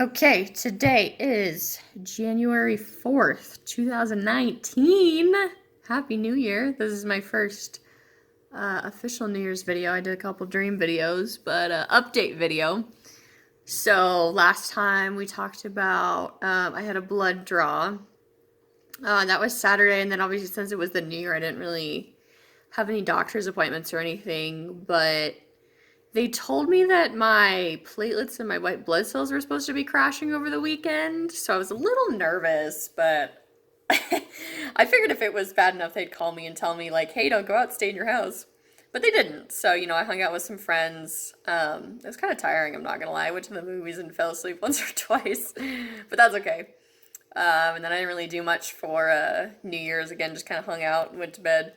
Okay, today is January 4th, 2019. Happy New Year. This is my first official New Year's video. I did a couple dream videos, but update video. So last time we talked about, I had a blood draw. That was Saturday, and then obviously since it was the New Year, I didn't really have any doctor's appointments or anything, but they told me that my platelets and my white blood cells were supposed to be crashing over the weekend, so I was a little nervous, but I figured if it was bad enough, they'd call me and tell me, like, hey, don't go out, stay in your house. But they didn't. So, I hung out with some friends. It was kind of tiring, I'm not gonna lie. I went to the movies and fell asleep once or twice, but that's okay. And then I didn't really do much for New Year's. Again, just kind of hung out and went to bed.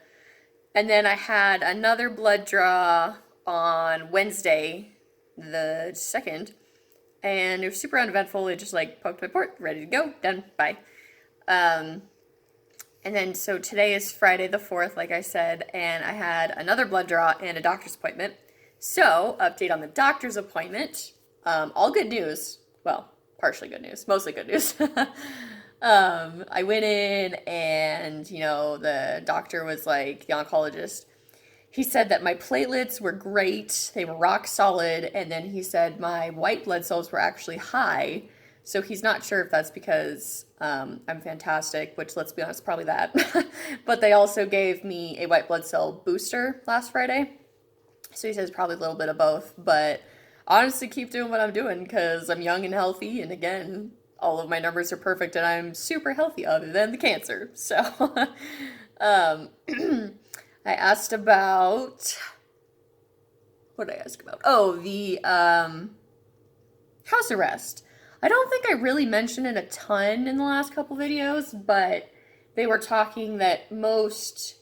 And then I had another blood draw on Wednesday, the 2nd, and it was super uneventful. It just like poked my port, ready to go, done, bye. And then so today is Friday the 4th, like I said, and I had another blood draw and a doctor's appointment. So, update on the doctor's appointment. All good news. Well, partially good news, mostly good news. I went in and, the doctor was like, the oncologist, he said that my platelets were great, they were rock solid, and then he said my white blood cells were actually high, so he's not sure if that's because I'm fantastic, which, let's be honest, probably that. But they also gave me a white blood cell booster last Friday, so he says probably a little bit of both, but honestly keep doing what I'm doing because I'm young and healthy, and again, all of my numbers are perfect, and I'm super healthy other than the cancer, so... I asked about, what did I ask about? Oh, the house arrest. I don't think I really mentioned it a ton in the last couple videos, but they were talking that most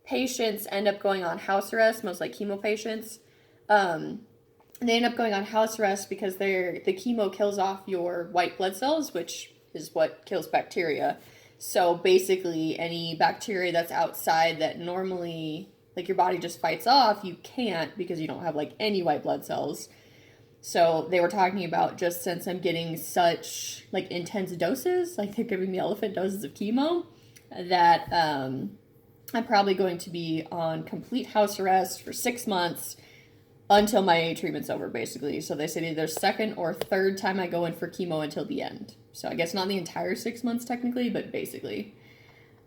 patients end up going on house arrest, most like chemo patients. They end up going on house arrest because the chemo kills off your white blood cells, which is what kills bacteria. So basically, any bacteria that's outside that normally, like, your body just fights off, you can't because you don't have, like, any white blood cells. So they were talking about, just since I'm getting such, like, intense doses, like they're giving me elephant doses of chemo, that I'm probably going to be on complete house arrest for 6 months until my treatment's over, basically. So they said either second or third time I go in for chemo until the end. So I guess not the entire 6 months technically, but basically.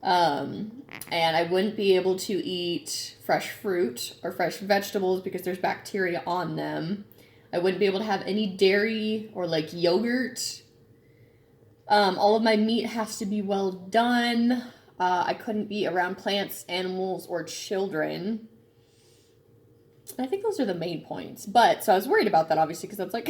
And I wouldn't be able to eat fresh fruit or fresh vegetables because there's bacteria on them. I wouldn't be able to have any dairy or like yogurt. All of my meat has to be well done. I couldn't be around plants, animals, or children. I think those are the main points. But, so I was worried about that, obviously, because that's, like,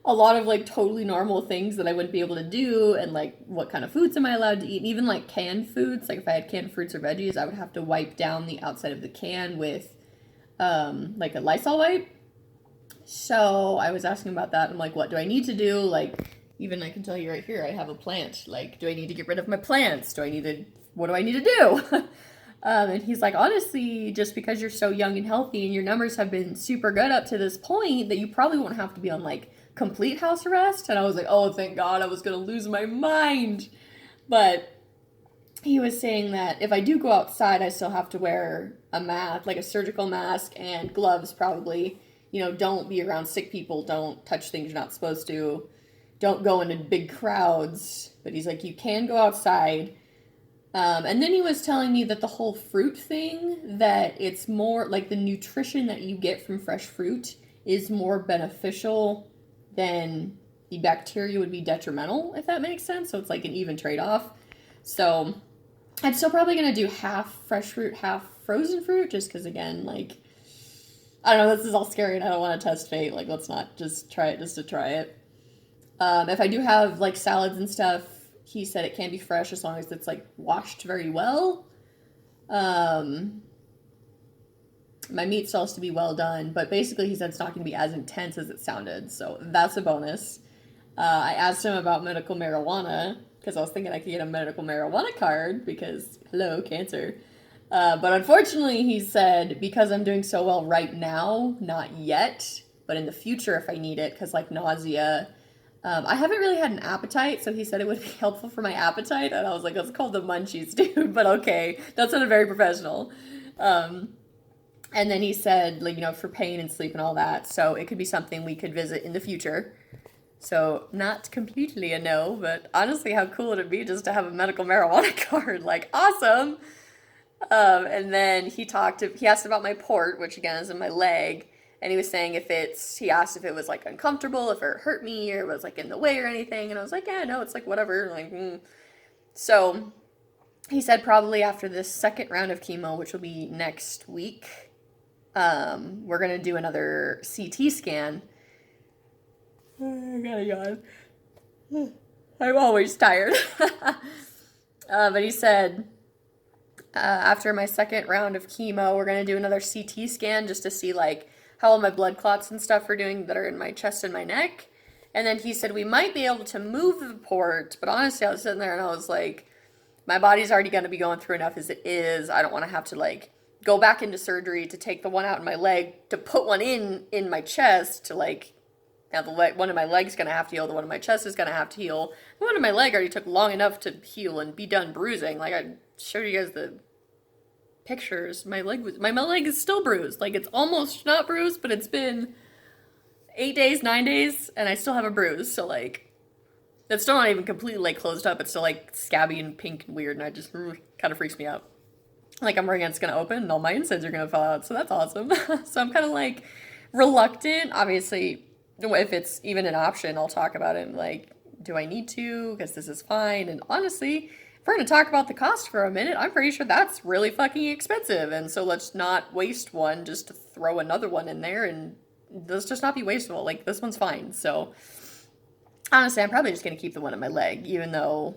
a lot of, like, totally normal things that I wouldn't be able to do, and, like, what kind of foods am I allowed to eat? And even, like, canned foods, like, if I had canned fruits or veggies, I would have to wipe down the outside of the can with, like, a Lysol wipe. So, I was asking about that. I'm like, what do I need to do? Like, even I can tell you right here, I have a plant. Like, do I need to get rid of my plants? What do I need to do? And he's like, honestly, just because you're so young and healthy and your numbers have been super good up to this point, that you probably won't have to be on, like, complete house arrest. And I was like, oh, thank God, I was going to lose my mind. But he was saying that if I do go outside, I still have to wear a mask, like a surgical mask, and gloves probably. Don't be around sick people. Don't touch things you're not supposed to. Don't go into big crowds. But he's like, you can go outside. And then he was telling me that the whole fruit thing, that it's more, like, the nutrition that you get from fresh fruit is more beneficial than the bacteria would be detrimental, if that makes sense. So it's like an even trade-off. So I'm still probably going to do half fresh fruit, half frozen fruit, just because, again, like, I don't know, this is all scary and I don't want to test fate. Like, let's not just try it just to try it. If I do have, like, salads and stuff, he said it can be fresh as long as it's, like, washed very well. My meat still has to be well done, but basically he said it's not going to be as intense as it sounded, so that's a bonus. I asked him about medical marijuana, because I was thinking I could get a medical marijuana card, because, hello, cancer. But unfortunately, he said, because I'm doing so well right now, not yet, but in the future if I need it, because, like, nausea, I haven't really had an appetite, so he said it would be helpful for my appetite, and I was like, it's called the munchies, dude, but okay. That sounded very professional. Um, and then he said, like, for pain and sleep and all that, so it could be something we could visit in the future. So, not completely a no, but honestly, how cool would it be just to have a medical marijuana card? Like, awesome! And then he asked about my port, which again is in my leg, and he was saying he asked if it was like uncomfortable, if it hurt me, or was like in the way or anything, and I was like, yeah, no, it's like whatever, like, So, he said probably after this second round of chemo, which will be next week, we're gonna do another CT scan. I gotta yawn. I'm always tired. But he said after my second round of chemo, we're gonna do another CT scan just to see like how all my blood clots and stuff are doing that are in my chest and my neck. And then he said we might be able to move the port, but honestly, I was sitting there and I was like, my body's already gonna be going through enough as it is. I don't want to have to like go back into surgery to take the one out in my leg to put one in my chest to like. Now one of my legs gonna have to heal. The one of my chest is gonna have to heal. The one of my leg already took long enough to heal and be done bruising. Like I showed you guys the pictures. My leg is still bruised. Like it's almost not bruised, but it's been 8 days, 9 days, and I still have a bruise. So like, it's still not even completely like closed up. It's still like scabby and pink and weird, and I just kind of freaks me out. Like I'm worried it's gonna open and all my insides are gonna fall out. So that's awesome. So I'm kind of like reluctant. Obviously, if it's even an option, I'll talk about it. Like, do I need to? Because this is fine. And honestly, if we're going to talk about the cost for a minute, I'm pretty sure that's really fucking expensive. And so let's not waste one just to throw another one in there. And let's just not be wasteful. Like, this one's fine. So honestly, I'm probably just going to keep the one in my leg, even though,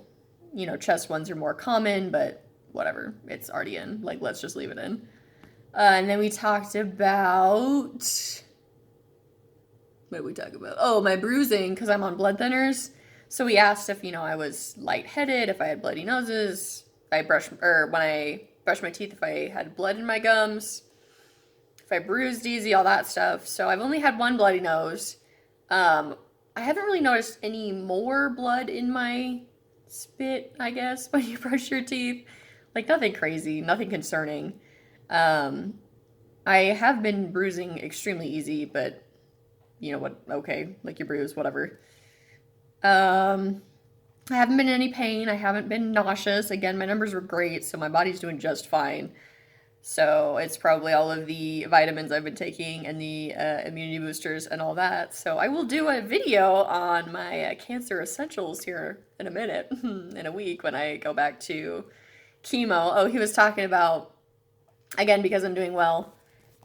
chest ones are more common, but whatever. It's already in. Like, let's just leave it in. And then we talked about... What did we talk about? Oh, my bruising, because I'm on blood thinners. So he asked if, I was lightheaded, if I had bloody noses, when I brushed my teeth, if I had blood in my gums, if I bruised easy, all that stuff. So I've only had one bloody nose. I haven't really noticed any more blood in my spit, I guess, when you brush your teeth. Like, nothing crazy, nothing concerning. I have been bruising extremely easy, but what, okay, like you bruise, whatever. I haven't been in any pain. I haven't been nauseous. Again, my numbers were great, so my body's doing just fine. So it's probably all of the vitamins I've been taking and the immunity boosters and all that. So I will do a video on my cancer essentials here in a minute, in a week when I go back to chemo. Oh, he was talking about, again, because I'm doing well,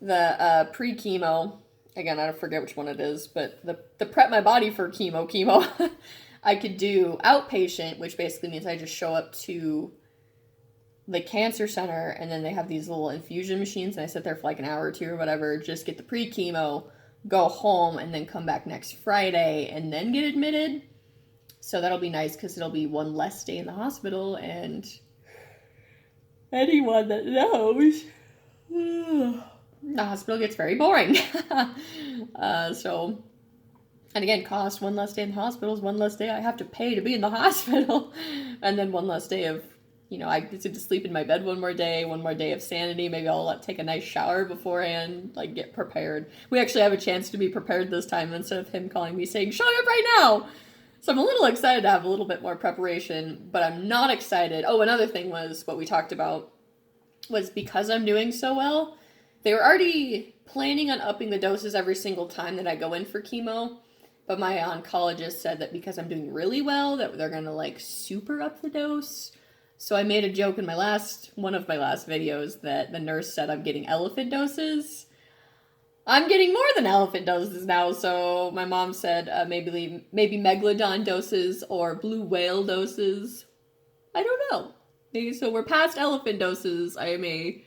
the pre-chemo. Again, I don't forget which one it is, but the prep my body for chemo, I could do outpatient, which basically means I just show up to the cancer center, and then they have these little infusion machines, and I sit there for like an hour or two or whatever, just get the pre-chemo, go home, and then come back next Friday, and then get admitted. So that'll be nice, because it'll be one less day in the hospital, and anyone that knows... the hospital gets very boring. And again, cost, one less day in the hospital is one less day I have to pay to be in the hospital. And then one less day of, I get to sleep in my bed one more day of sanity. Maybe I'll take a nice shower beforehand, like get prepared. We actually have a chance to be prepared this time instead of him calling me saying, show up right now. So I'm a little excited to have a little bit more preparation, but I'm not excited. Oh, another thing was what we talked about was because I'm doing so well, they were already planning on upping the doses every single time that I go in for chemo, but my oncologist said that because I'm doing really well, that they're going to like super up the dose. So I made a joke in one of my last videos that the nurse said I'm getting elephant doses. I'm getting more than elephant doses now, so my mom said maybe megalodon doses or blue whale doses. I don't know. Maybe so we're past elephant doses. I am a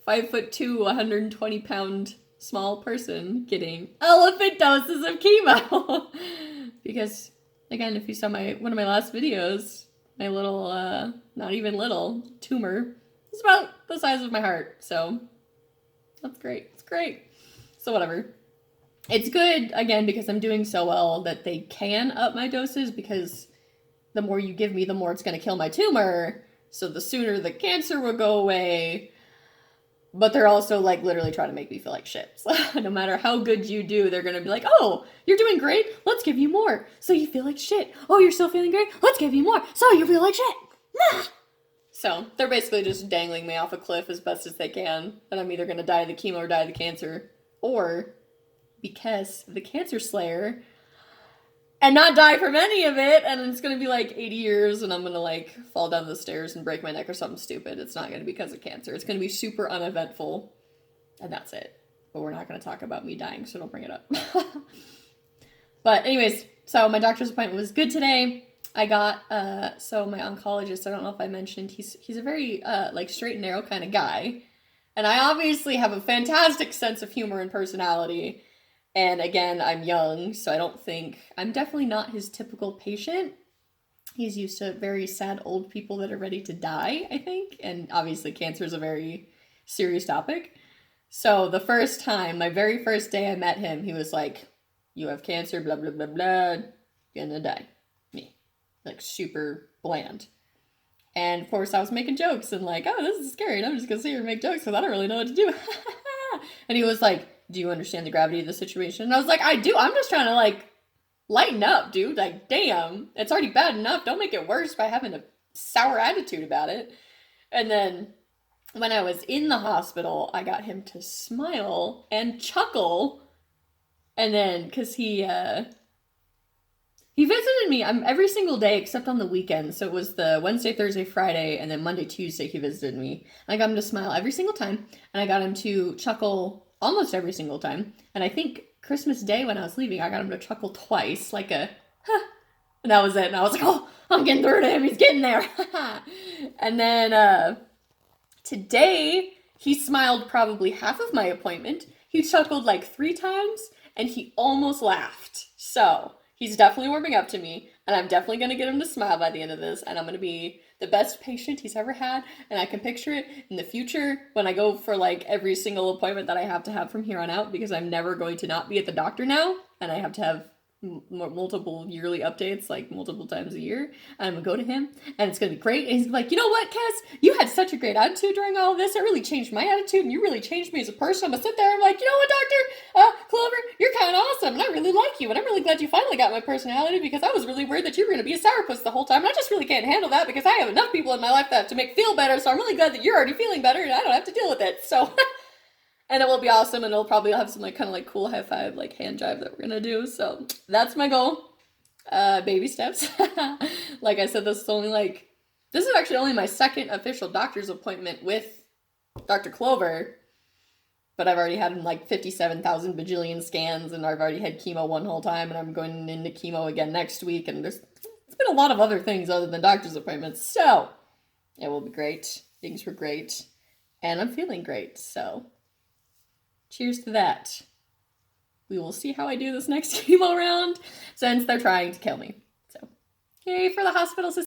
5'2", 120-pound small person getting elephant doses of chemo. Because, again, if you saw one of my last videos, my little, not even little, tumor is about the size of my heart. So, that's great. It's great. So, whatever. It's good, again, because I'm doing so well that they can up my doses, because the more you give me, the more it's going to kill my tumor. So the sooner the cancer will go away. But they're also like literally trying to make me feel like shit. So no matter how good you do, they're going to be like, oh, you're doing great. Let's give you more. So you feel like shit. Oh, you're still feeling great. Let's give you more. So you feel like shit. So they're basically just dangling me off a cliff as best as they can. And I'm either going to die of the chemo or die of the cancer. Or because the cancer slayer and not die from any of it, and it's gonna be like 80 years and I'm gonna like fall down the stairs and break my neck or something stupid. It's not gonna be because of cancer. It's gonna be super uneventful, and that's it. But we're not gonna talk about me dying, so don't bring it up. But anyways, so my doctor's appointment was good today. I got so my oncologist, I don't know if I mentioned, he's a very like straight and narrow kind of guy, and I obviously have a fantastic sense of humor and personality. And again, I'm young, so I'm definitely not his typical patient. He's used to very sad old people that are ready to die, I think. And obviously cancer is a very serious topic. So the first time, my very first day I met him, he was like, you have cancer, blah, blah, blah, blah, you're gonna die. Me. Like super bland. And of course I was making jokes and like, oh, this is scary, and I'm just gonna sit here and make jokes because I don't really know what to do. And he was like, do you understand the gravity of the situation? And I was like, I do. I'm just trying to like lighten up, dude. Like, damn, it's already bad enough. Don't make it worse by having a sour attitude about it. And then when I was in the hospital, I got him to smile and chuckle. And then, because he visited me every single day except on the weekends. So it was the Wednesday, Thursday, Friday, and then Monday, Tuesday he visited me. And I got him to smile every single time, and I got him to chuckle almost every single time. And I think Christmas Day when I was leaving, I got him to chuckle twice, like a, huh. And that was it. And I was like, oh, I'm getting through to him. He's getting there. And then today, he smiled probably half of my appointment. He chuckled like 3 times, and he almost laughed. So he's definitely warming up to me, and I'm definitely going to get him to smile by the end of this, and I'm going to be the best patient he's ever had, and I can picture it in the future when I go for like every single appointment that I have to have from here on out, because I'm never going to not be at the doctor now, and I have to have multiple yearly updates, like multiple times a year. I'm gonna go to him, and it's gonna be great. And he's like, you know what, Cass? You had such a great attitude during all of this. It really changed my attitude, and you really changed me as a person. I'm gonna sit there and I'm like, you know what, Doctor Clover, you're kind of awesome, and I really like you, and I'm really glad you finally got my personality, because I was really worried that you were gonna be a sourpuss the whole time, and I just really can't handle that because I have enough people in my life that to make feel better. So I'm really glad that you're already feeling better, and I don't have to deal with it. So. And it will be awesome, and it'll probably have some like kind of like cool high five like hand jive that we're gonna do. So that's my goal. Baby steps. Like I said, this is actually only my second official doctor's appointment with Dr. Clover, but I've already had him like 57,000 bajillion scans, and I've already had chemo one whole time, and I'm going into chemo again next week, and it's been a lot of other things other than doctor's appointments. So it will be great. Things were great, and I'm feeling great. So. Cheers to that. We will see how I do this next chemo round, since they're trying to kill me. So, yay for the hospital system.